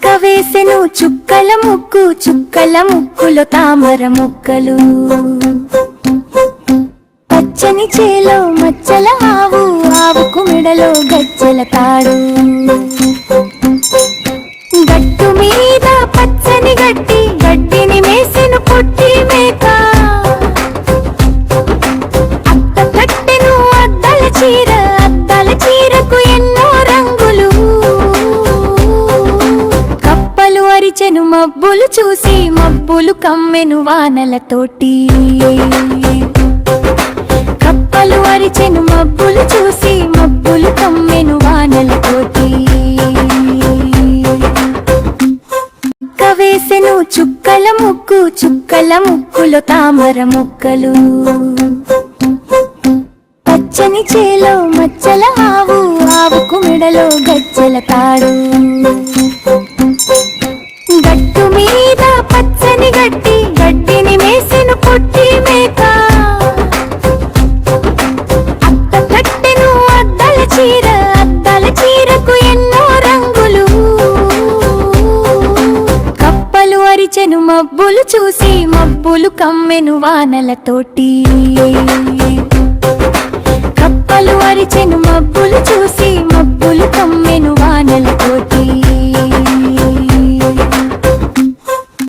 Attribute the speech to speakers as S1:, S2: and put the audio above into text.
S1: వేసెను చుక్కల ముక్కు, చుక్కల ముక్కులో తామర ముక్కలు. పచ్చని చేలో మచ్చల ఆవు, ఆవుకు మెడలో గజ్జల తాడు. గట్టు మీద పచ్చని గడ్డి, గడ్డిని మేసెను పొట్టి మేక. అత్త కట్టెను అద్దాల చీర, అద్దాల చీరకు ఎన్నో రంగులు. కప్పలు అరిచెను మబ్బులు చూసి, మబ్బులు కమ్మెను వానలతోటి. కప్పలు అరిచెను మబ్బులు చూసి, మబ్బులు కమ్మెను వానలతోటి. వేసెను చుక్కల ముక్కు, చుక్కల ముక్కులో తామర ముక్కలు. పచ్చని చేలో మచ్చల ఆవు, ఆవుకు మెడలో గజ్జల తాడు. గట్టు మీద పచ్చని గడ్డి, గడ్డిని మేసెను పొట్టి మేక. అత్త కట్టెను అద్దాల చీర, అద్దాల చీరకు ఎన్నో రంగులు. కప్పలు అరిచెను మబ్బులు చూసి, మబ్బులు కమ్మెను వానలతోటి.